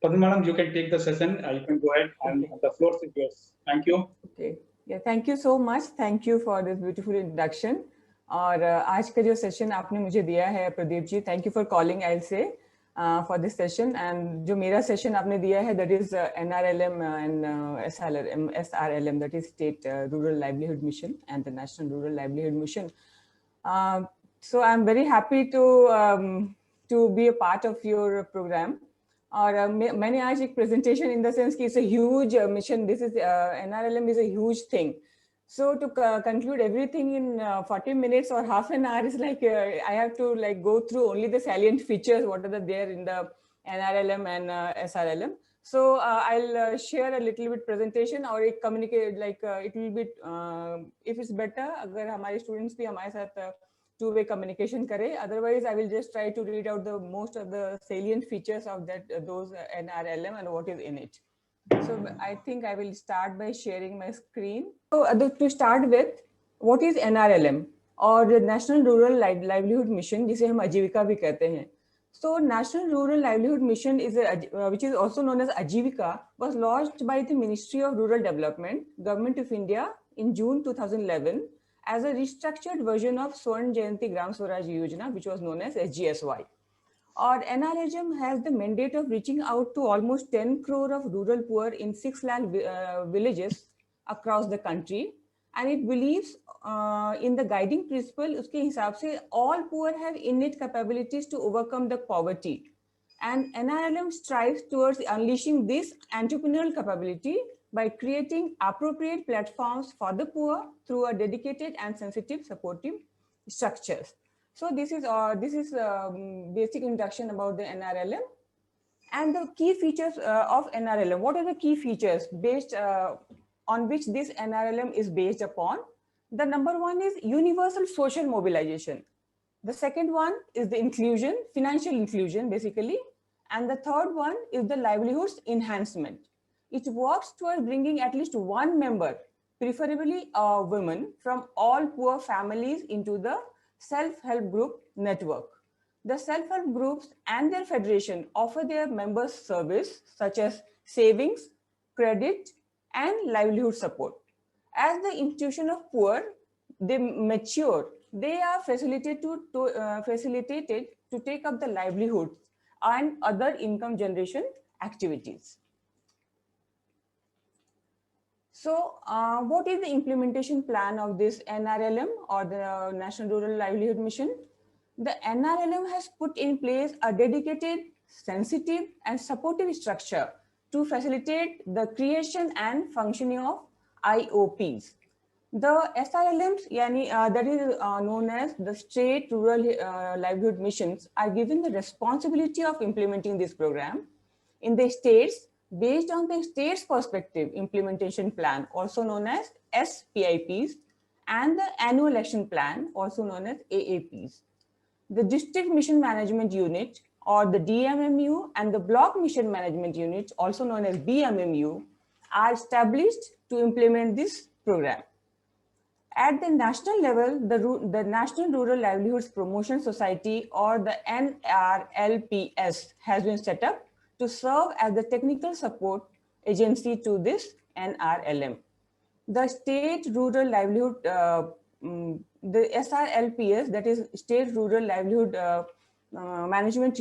Padma Madam, you can take the session. You can go ahead and the floor is yours. Thank you. Okay. Yeah, thank you so much. Thank you for this beautiful introduction. और आज का जो session आपने मुझे दिया है Pradeep ji, thank you for calling आई से for this session. And जो मेरा सेशन आपने दिया है that is NRLM and SRLM, that is state rural livelihood mission and the national rural livelihood mission. So I'm very happy to be a part of your program. और मैंने आज एक presentation in the sense कि it's a huge mission. This is NRLM is a huge thing. So to conclude everything in 40 minutes or half an hour is like I have to like go through only the salient features what are there in the NRLM and SRLM. So I'll share a little bit presentation or it communicate like it will be if it's better अगर हमारे students भी हमारे साथ two-way communication करे. Otherwise I will just try to read out the most of the salient features of that those NRLM and what is in it. So I think I will start by sharing my screen. So to start with, what is NRLM or the National Rural Livelihood Mission, जिसे हम आजीविका भी कहते हैं. So National Rural Livelihood Mission is which is also known as Ajivika, was launched by the Ministry of Rural Development, Government of India in June 2011 as a restructured version of Swarn Jayanti Gram Swaraj Yojana, which was known as SGSY. Or NRLM has the mandate of reaching out to almost 10 crore of rural poor in 6 lakh villages across the country. And it believes in the guiding principle, uske hisab se all poor have innate capabilities to overcome the poverty. And NRLM strives towards unleashing this entrepreneurial capability by creating appropriate platforms for the poor through a dedicated and sensitive supportive structures. So this is basic introduction about the NRLM and the key features of NRLM. What are the key features based on which this NRLM is based upon? The number one is universal social mobilization. The second one is the inclusion, financial inclusion basically. And the third one is the livelihoods enhancement. It works towards bringing at least one member, preferably a woman, from all poor families into the self-help group network. The self-help groups and their federation offer their members service such as savings, credit, and livelihood support. As the institution of poor, they mature. They are facilitated to take up the livelihoods and other income generation activities. So what is the implementation plan of this NRLM or the National Rural Livelihood Mission? The NRLM has put in place a dedicated, sensitive and supportive structure to facilitate the creation and functioning of IOPs. The SRLMs, that is known as the State Rural Livelihood Missions, are given the responsibility of implementing this program in the states based on the state's perspective implementation plan, also known as SPIPs, and the annual action plan, also known as AAPs. The District Mission Management Unit or the DMMU and the Block Mission Management Unit, also known as BMMU, are established to implement this program. At the national level, the National Rural Livelihoods Promotion Society or the NRLPS has been set up to serve as the technical support agency to this NRLM. The State Rural Livelihood, the SRLPS, that is State Rural Livelihood Management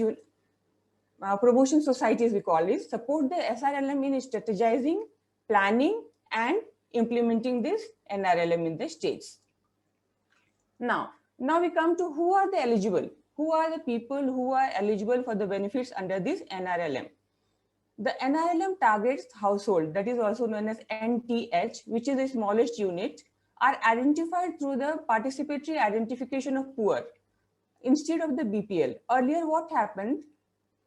Promotion Societies we call it, support the SRLM in strategizing, planning and implementing this NRLM in the states. Now we come to who are the eligible. Who are the people who are eligible for the benefits under this NRLM? The NRLM targets household, that is also known as NTH, which is the smallest unit, are identified through the participatory identification of poor instead of the BPL. Earlier, what happened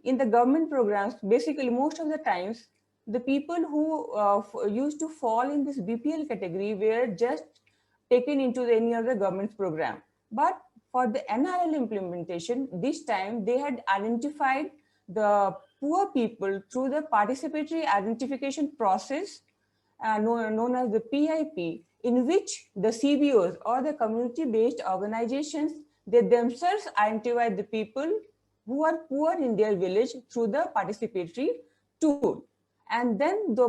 in the government programs, basically most of the times, the people who used to fall in this BPL category were just taken into any of the government's program. But for the NRL implementation, this time they had identified the poor people through the participatory identification process known as the PIP, in which the CBOs or the community-based organizations, they themselves identify the people who are poor in their village through the participatory tool. And then the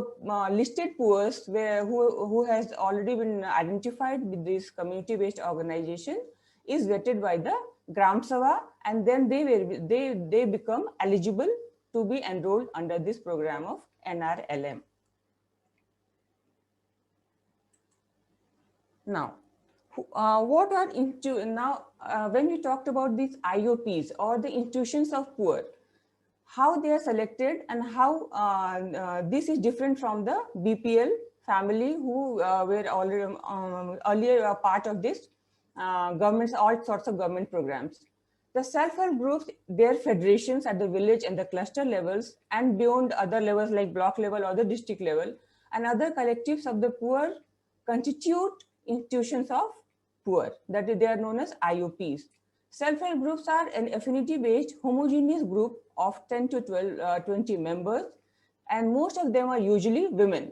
listed poor who has already been identified with this community-based organization is vetted by the Gram Sabha, and then they become eligible to be enrolled under this program of NRLM. Now, what are when we talked about these IOPs or the institutions of poor, how they are selected and how this is different from the BPL family who were already earlier a part of this governments, all sorts of government programs. The self-help groups, their federations at the village and the cluster levels and beyond other levels like block level or the district level, and other collectives of the poor constitute institutions of poor, that is, they are known as IOPs. Self-help groups are an affinity-based homogeneous group of 10 to 20 members, and most of them are usually women.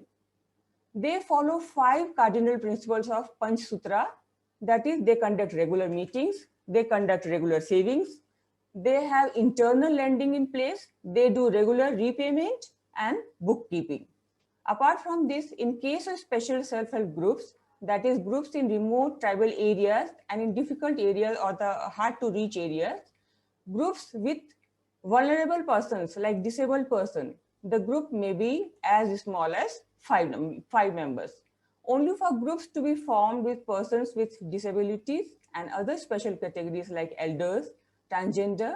They follow 5 cardinal principles of Panch Sutra, that is, they conduct regular meetings, they conduct regular savings, they have internal lending in place, they do regular repayment and bookkeeping. Apart from this, in case of special self-help groups, that is groups in remote tribal areas and in difficult areas or the hard to reach areas, groups with vulnerable persons like disabled person, the group may be as small as 5 members. Only for groups to be formed with persons with disabilities and other special categories like elders, transgender,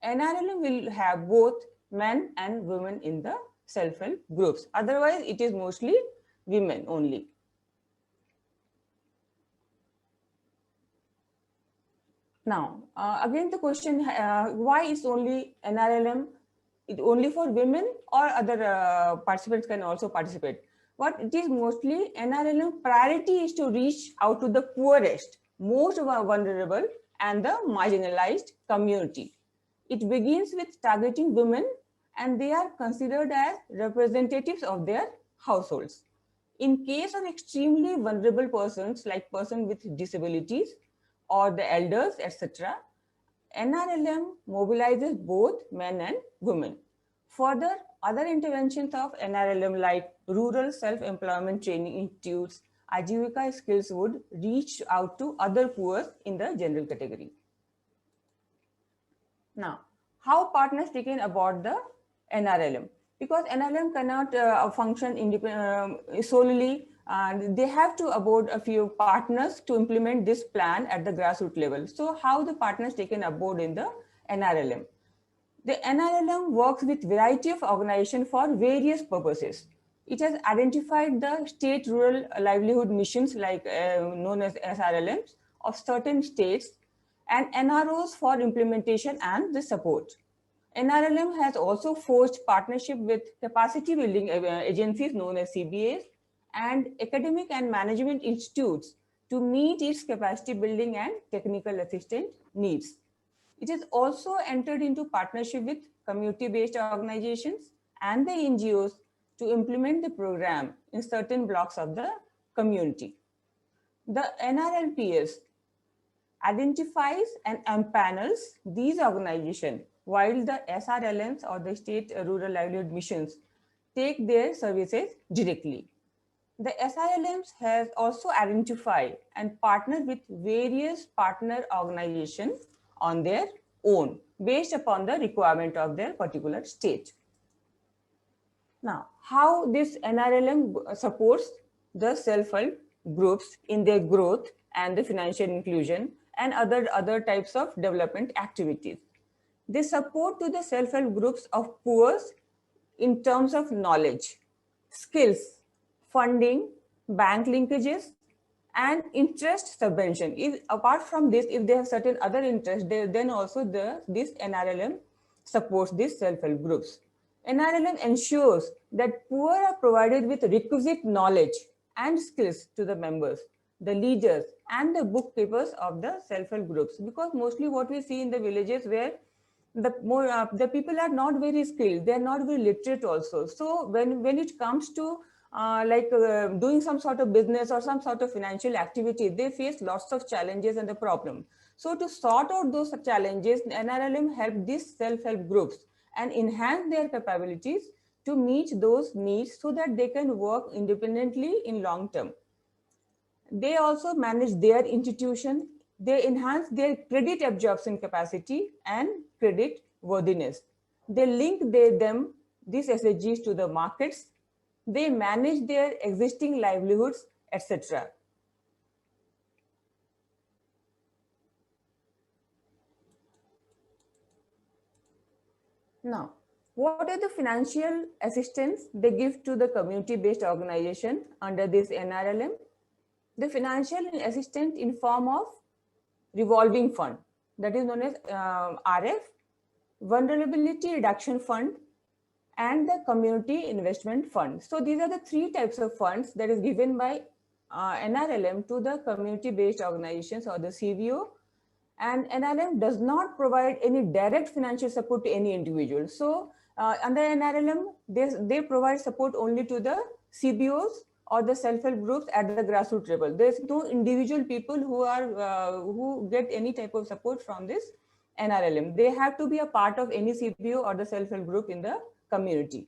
NRLM will have both men and women in the self-help groups. Otherwise, it is mostly women only. Now, again the question, why is only NRLM, it only for women or other participants can also participate? What it is mostly NRLM priority is to reach out to the poorest, most vulnerable and the marginalized community. It begins with targeting women and they are considered as representatives of their households. In case of extremely vulnerable persons like persons with disabilities or the elders, etc., NRLM mobilizes both men and women. Further, other interventions of NRLM like rural self-employment training institutes, Ajivika skills would reach out to other poor in the general category. Now, how partners taken aboard the NRLM? Because NRLM cannot function solely, they have to aboard a few partners to implement this plan at the grassroots level. So how the partners taken aboard in the NRLM? The NRLM works with variety of organizations for various purposes. It has identified the state rural livelihood missions like known as SRLMs of certain states and NROs for implementation and the support. NRLM has also forged partnership with capacity building agencies known as CBAs and academic and management institutes to meet its capacity building and technical assistance needs. It has also entered into partnership with community-based organizations and the NGOs to implement the program in certain blocks of the community. The NRLPS identifies and empanels these organizations, while the SRLMs or the State Rural Livelihood Missions take their services directly. The SRLMs has also identified and partnered with various partner organizations on their own based upon the requirement of their particular state. Now, how this NRLM supports the self-help groups in their growth and the financial inclusion and other types of development activities. They support to the self-help groups of poor in terms of knowledge, skills, funding, bank linkages, and interest subvention. If apart from this, if they have certain other interests, then also this NRLM supports these self-help groups. NRLM ensures that poor are provided with requisite knowledge and skills to the members, the leaders, and the bookkeepers of the self-help groups. Because mostly what we see in the villages where the people are not very skilled, they are not very literate also. So when it comes to doing some sort of business or some sort of financial activity, they face lots of challenges and the problem. So to sort out those challenges, NRLM help these self-help groups and enhance their capabilities to meet those needs so that they can work independently in long term. They also manage their institution. They enhance their credit absorption capacity and credit worthiness. They link these SHGs to the markets. They manage their existing livelihoods, etc. Now, what are the financial assistance they give to the community-based organization under this NRLM? The financial assistance in form of revolving fund, that is known as RF, vulnerability reduction fund, and the community investment fund. So these are the three types of funds that is given by NRLM to the community-based organizations or the CBO. And NRLM does not provide any direct financial support to any individual. So under NRLM, they provide support only to the CBOs or the self-help groups at the grassroots level. There's no individual people who get any type of support from this NRLM. They have to be a part of any CBO or the self-help group in the community.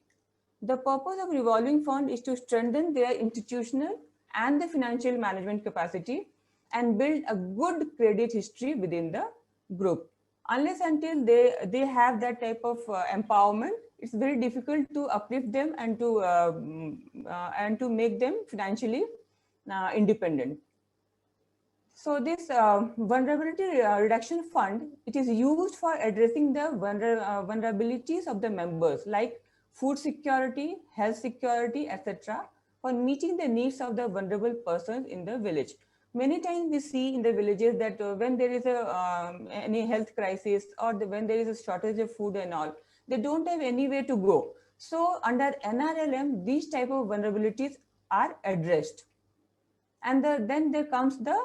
The purpose of revolving fund is to strengthen their institutional and the financial management capacity and build a good credit history within the group. Unless until they have that type of empowerment, it's very difficult to uplift them and to make them financially independent. So this vulnerability reduction fund, it is used for addressing the vulnerabilities of the members like food security, health security, etc., for meeting the needs of the vulnerable persons in the village. Many times we see in the villages that when there is any health crisis or when there is a shortage of food and all, they don't have anywhere to go. So under NRLM, these type of vulnerabilities are addressed. And then there comes the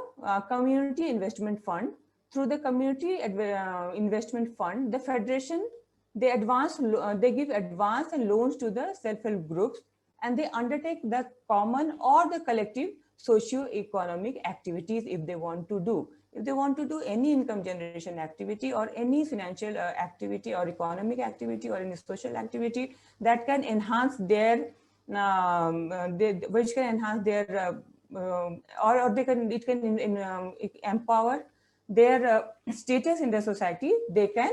community investment fund. Through the community investment fund, the federation, they give advance and loans to the self-help groups, and they undertake the common or the collective socio-economic activities if they want to do. If they want to do any income generation activity or any financial activity or economic activity or any social activity that can enhance their, which can enhance their or it can empower their status in the society, they can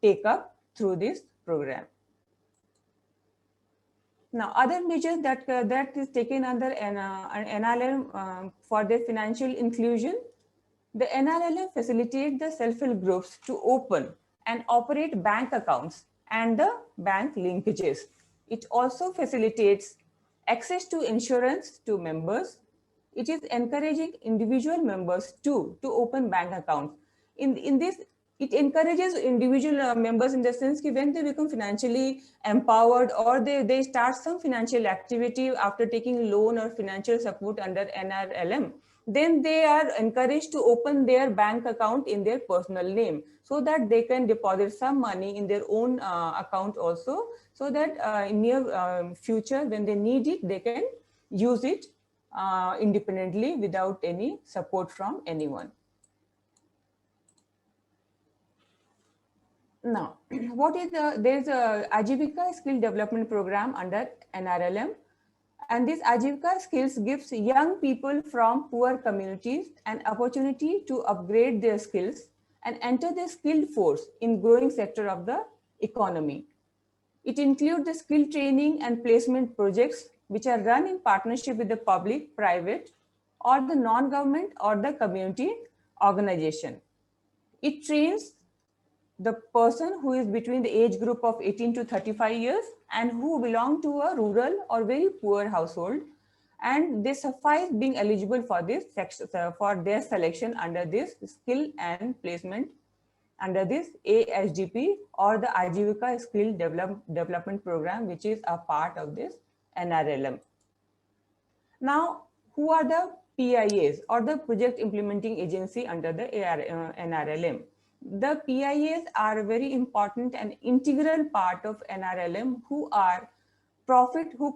take up through this program. Now, other measures that is taken under NRLM for their financial inclusion, the NRLM facilitates the self-help groups to open and operate bank accounts and the bank linkages. It also facilitates access to insurance to members. It is encouraging individual members to open bank accounts. In this, it encourages individual members in the sense that when they become financially empowered or they start some financial activity after taking loan or financial support under NRLM, then they are encouraged to open their bank account in their personal name so that they can deposit some money in their own account also, so that in near future when they need it, they can use it independently without any support from anyone. Now, there's a Ajivika skill development program under NRLM, and this Ajivika skills gives young people from poor communities an opportunity to upgrade their skills and enter the skilled force in growing sector of the economy. It includes the skill training and placement projects which are run in partnership with the public, private, or the non-government or the community organization. It trains the person who is between the age group of 18 to 35 years and who belong to a rural or very poor household, and they suffice being eligible for this for their selection under this skill and placement under this ASDP or the Ajivika skill development program, which is a part of this NRLM. Now, who are the PIAs or the project implementing agency under the NRLM? The PIAs are a very important and integral part of NRLM who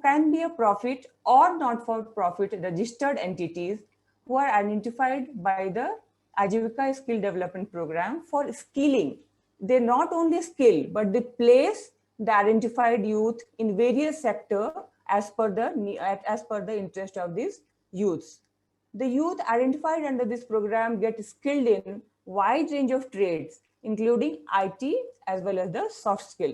can be a profit or not for profit registered entities who are identified by the Ajivika skill development program for skilling. They not only skill, but they place the identified youth in various sectors as per the interest of these youths. The youth identified under this program get skilled in wide range of trades, including IT as well as the soft skill.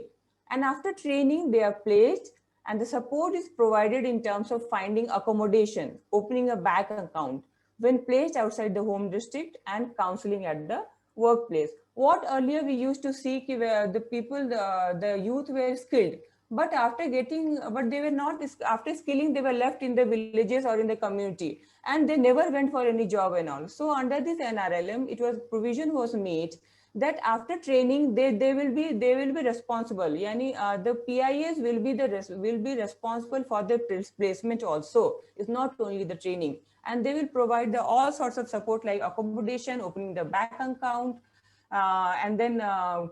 And after training, they are placed and the support is provided in terms of finding accommodation, opening a bank account when placed outside the home district, and counseling at the workplace. What earlier we used to see where the people, the youth were skilled, but but they were not, after skilling, they were left in the villages or in the community, and they never went for any job and all. So under this NRLM, provision was made that after training, they will be responsible. Yani, the PIAs will be responsible for the placement also. It's not only the training, and they will provide all sorts of support like accommodation, opening the bank account, and then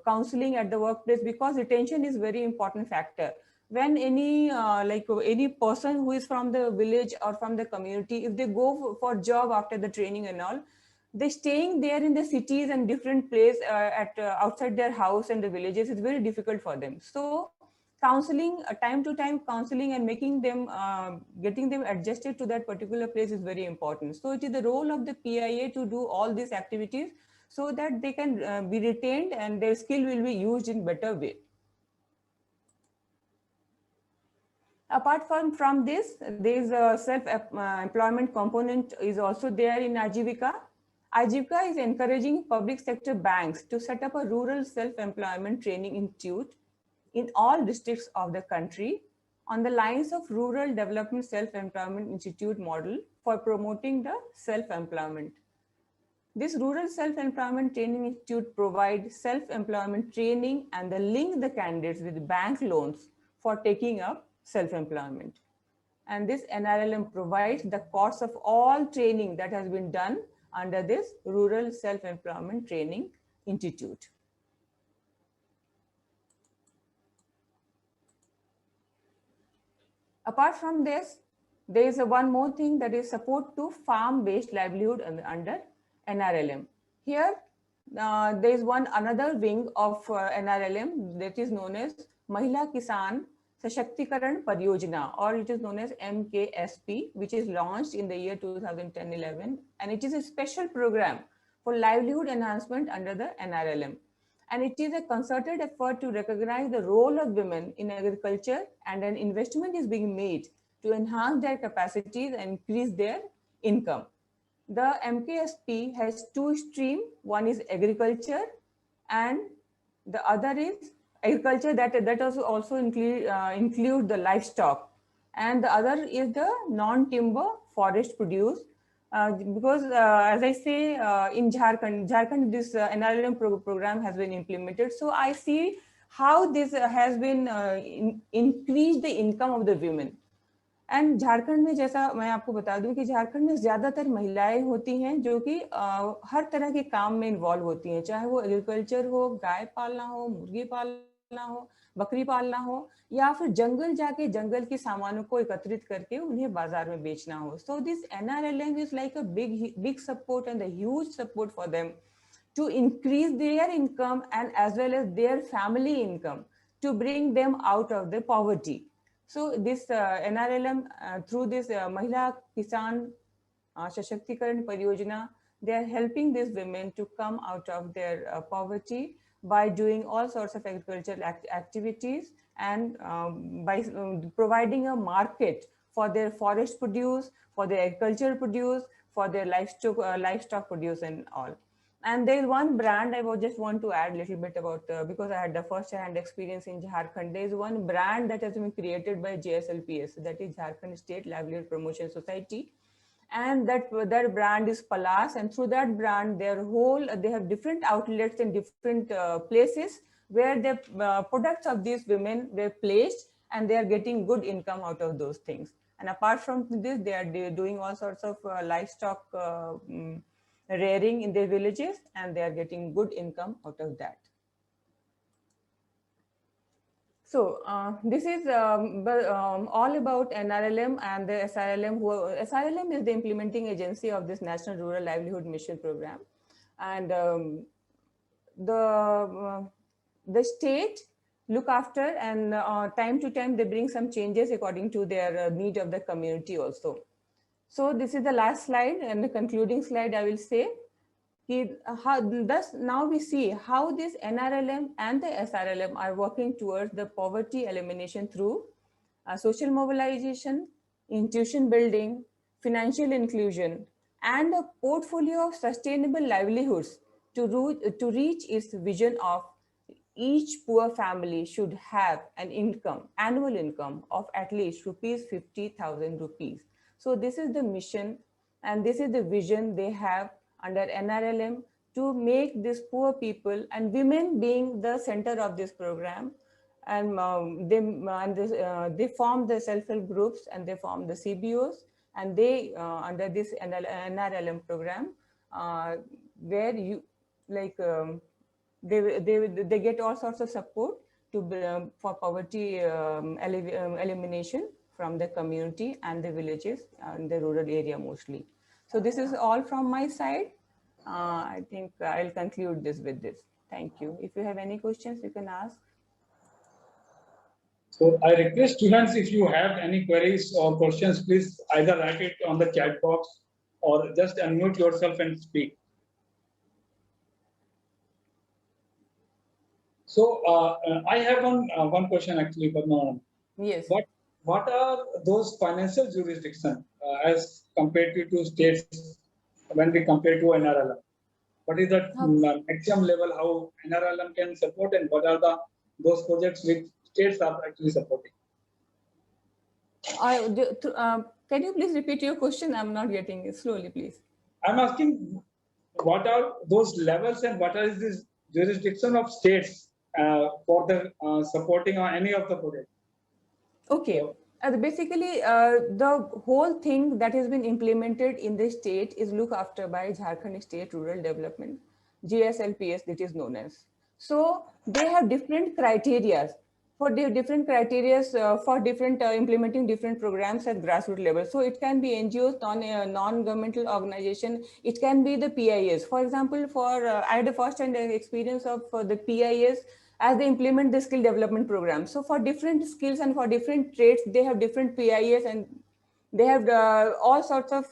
counseling at the workplace, because retention is very important factor. When any person who is from the village or from the community, if they go for job after the training and all, they staying there in the cities and different place outside their house and the villages, it's very difficult for them. So counseling, time to time counseling, and making them getting them adjusted to that particular place is very important. So it is the role of the PIA to do all these activities so that they can be retained and their skill will be used in better way. Apart from this, there is a self-employment component is also there in Ajivika. Ajivika is encouraging public sector banks to set up a rural self-employment training institute in all districts of the country on the lines of Rural Development Self-Employment Institute model for promoting the self-employment. This Rural Self-Employment Training Institute provides self-employment training and link the candidates with bank loans for taking up self-employment. And this NRLM provides the cost of all training that has been done under this Rural Self-Employment Training Institute. Apart from this, there is one more thing, that is support to farm-based livelihood under NRLM. Here, there is another wing of NRLM that is known as Mahila Kisan Sashaktikarana Pariyojana, or it is known as MKSP, which is launched in the year 2010-11, and it is a special program for livelihood enhancement under the NRLM. And it is a concerted effort to recognize the role of women in agriculture, and an investment is being made to enhance their capacities and increase their income. The MKSP has two streams. One is agriculture, and the other is agriculture that also include the livestock, and the other is the non-timber forest produce. Because as I say, in Jharkhand, this NRLM program has been implemented. So I see how this has been increased the income of the women. And Jharkhand में, जैसा मैं आपको बता दूं कि झारखंड में ज्यादातर महिलाएं होती हैं जो कि हर तरह के काम में इन्वॉल्व होती हैं, चाहे वो एग्रीकल्चर हो, गाय पालना हो, मुर्गी पालना हो, बकरी पालना हो, या फिर जंगल जाके जंगल के सामानों को एकत्रित करके उन्हें बाजार में बेचना हो. So this NRLM is like a big support and a huge support for them to increase their income and as well as their family income, to bring them out of the poverty. So this NRLM through this Mahila Kisan Sashaktikarana Pariyojana, they are helping these women to come out of their poverty by doing all sorts of agricultural activities, and by providing a market for their forest produce, for their agricultural produce, for their livestock produce and all. And there is one brand I just want to add a little bit about, because I had the first-hand experience in Jharkhand. There is one brand that has been created by JSLPS, that is Jharkhand State Livelihood Promotion Society, and that brand is Palas. And through that brand, they have different outlets in different places where the products of these women were placed, and they are getting good income out of those things. And apart from this, they are doing all sorts of livestock rearing in their villages, and they are getting good income out of that. So this is all about NRLM and the SRLM. SRLM is the implementing agency of this National Rural Livelihood Mission program, and the state look after, and time to time they bring some changes according to their need of the community also. So this is the last slide and the concluding slide. I will say thus now we see how this NRLM and the SRLM are working towards the poverty elimination through social mobilization, institution building, financial inclusion, and a portfolio of sustainable livelihoods to reach its vision of each poor family should have an income, annual income of at least rupees 50,000 rupees. So this is the mission and this is the vision they have under NRLM to make these poor people and women being the center of this program. And they form the self-help groups and they form the CBOs, and they under this NRLM program where you like they get all sorts of support to for poverty elimination from the community and the villages and the rural area mostly. So this is all from my side. I think I'll conclude this with this. Thank you. If you have any questions, you can ask. So I request students, if you have any queries or questions, please either write it on the chat box or just unmute yourself and speak. So I have one question actually, Padma. Yes. What are those financial jurisdictions as compared to states when we compare to NRLM? What is the maximum level how NRLM can support, and what are those projects which states are actually supporting? Can you please repeat your question? I'm not getting it. Slowly, please. I'm asking what are those levels and what is this jurisdiction of states for the supporting any of the projects? Okay. So, basically, the whole thing that has been implemented in the state is looked after by Jharkhand State Rural Development, GSLPS, that is known as. So they have different criteria for different criteria for different implementing different programs at grassroots level. So it can be NGOs, non-governmental organization. It can be the PIS. For example, I had a first-hand experience of the PIS as they implement the skill development program. So for different skills and for different trades, they have different PIS and they have all sorts of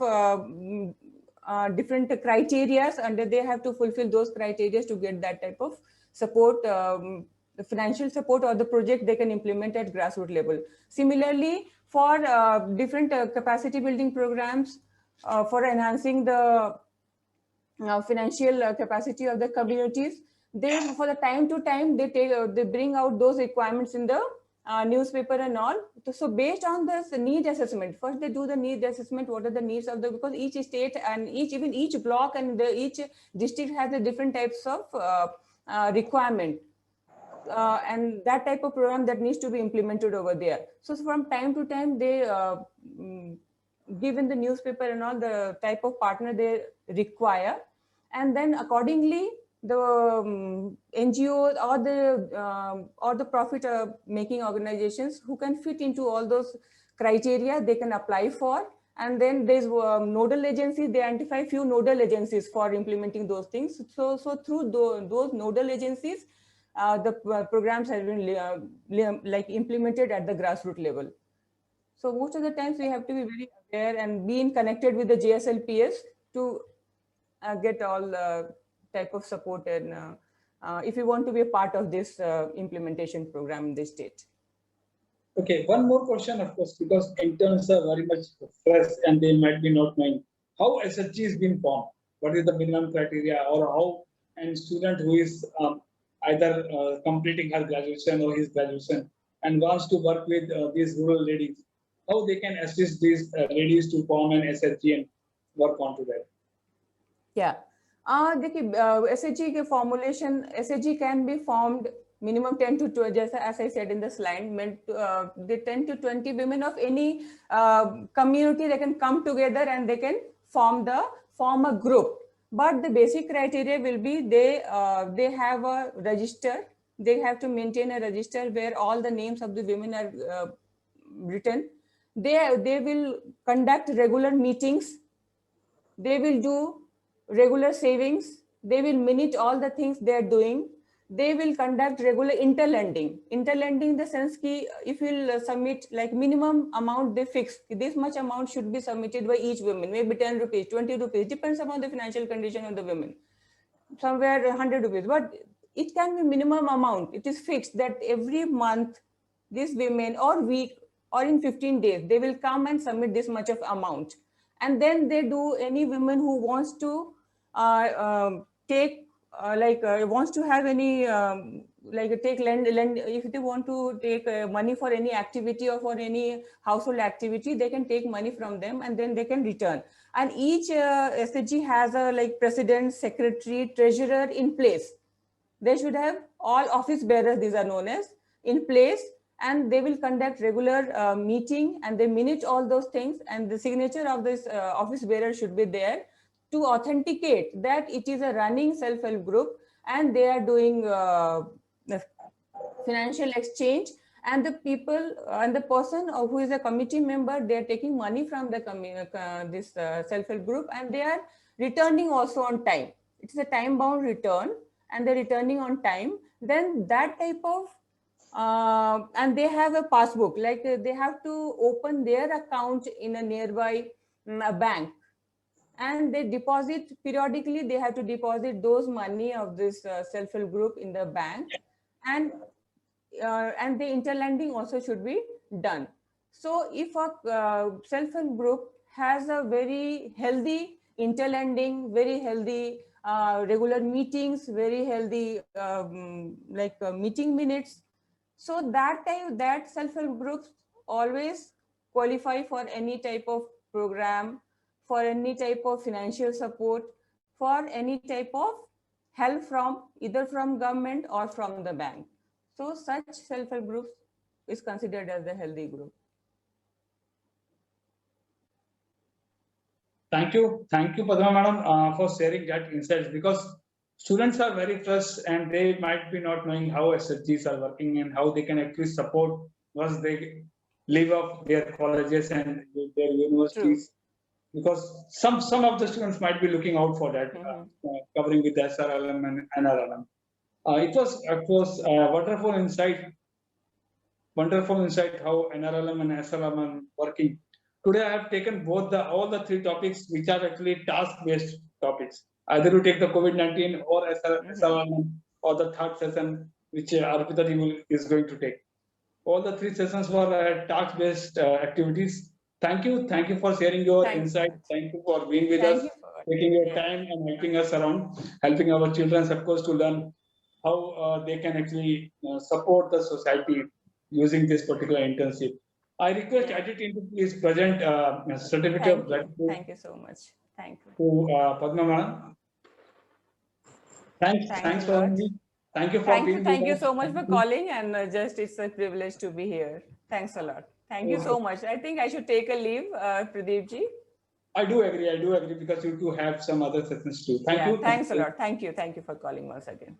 different criteria, and they have to fulfill those criteria to get that type of support, the financial support or the project they can implement at grassroots level. Similarly, for different capacity building programs for enhancing the financial capacity of the communities, they for the time to time they bring out those requirements in the newspaper and all. So based on this need assessment, first they do the need assessment, what are the needs of the, because each state and even each block and each district has a different types of requirement. And that type of program that needs to be implemented over there. So from time to time, they give in the newspaper and all the type of partner they require. And then accordingly, the NGOs or the profit making organizations who can fit into all those criteria, they can apply for. And then there's nodal agencies, they identify few nodal agencies for implementing those things. So through those nodal agencies, the programs have been like implemented at the grassroots level. So most of the times we have to be very aware and being connected with the JSLPS to get all type of support, and if you want to be a part of this implementation program in the state. Okay, one more question, of course, because interns are very much fresh and they might be not knowing how SHG is being formed. What is the minimum criteria, or how a student who is either completing her graduation or his graduation and wants to work with these rural ladies, how they can assist these ladies to form an SHG and work on to that? Yeah, SHG formulation, SHG can be formed minimum 10 to 20, just as I said in the slide, meant the 10 to 20 women of any community, they can come together and they can form a group. But the basic criteria will be they have a register. They have to maintain a register where all the names of the women are written. They will conduct regular meetings. They will do regular savings. They will minute all the things they are doing. they will conduct regular interlending. Interlending in the sense ki if you'll submit like minimum amount they fix, this much amount should be submitted by each woman, maybe 10 rupees, 20 rupees, depends upon the financial condition of the women. Somewhere 100 rupees, but it can be minimum amount. It is fixed that every month these women or week or in 15 days, they will come and submit this much of amount. And then they do any women who wants to take wants to have any take lend if they want to take money for any activity or for any household activity, they can take money from them and then they can return. And each SHG has a like president, secretary, treasurer in place. They should have all office bearers, these are known as, in place, and they will conduct regular meeting and they minute all those things, and the signature of this office bearer should be there to authenticate that it is a running self-help group and they are doing financial exchange, and the people and the person who is a committee member, they are taking money from the this self-help group and they are returning also on time. It's a time-bound return and they're returning on time. Then that type of and they have a passbook, like they have to open their account in a nearby bank, and they deposit periodically. They have to deposit those money of this self-help group in the bank, and the interlending also should be done. So if a self-help group has a very healthy interlending, very healthy regular meetings, very healthy meeting minutes, so that time that self-help groups always qualify for any type of program, for any type of financial support, for any type of help from either from government or from the bank. So such self-help groups is considered as a healthy group. Thank you, Padma Madam, for sharing that insights, because students are very fresh and they might be not knowing how SHGs are working and how they can actually support once they leave off their colleges and their universities. True. Because some of the students might be looking out for that, covering with SRLM and NRLM. It was of course wonderful insight how NRLM and SRLM are working. Today I have taken both all the three topics, which are actually task-based topics. Either you take the COVID-19 or SRLM, or the third session, which Arpita is going to take. All the three sessions were task-based activities. Thank you for sharing your insight. Thank you for being with us, taking your time and helping us around, helping our children, of course, to learn how they can actually support the society using this particular internship. I request editing to please present a certificate of gratitude. Thank you so much. Thank you. To Padma Madam. Thanks for me. Thank you for being with us. Thank you so much for calling, and just it's a privilege to be here. Thanks a lot. Thank you so much. I think I should take a leave, Pradeep ji. I do agree because you do have some other sessions too. Thank you. Thanks a lot. Thank you for calling once again.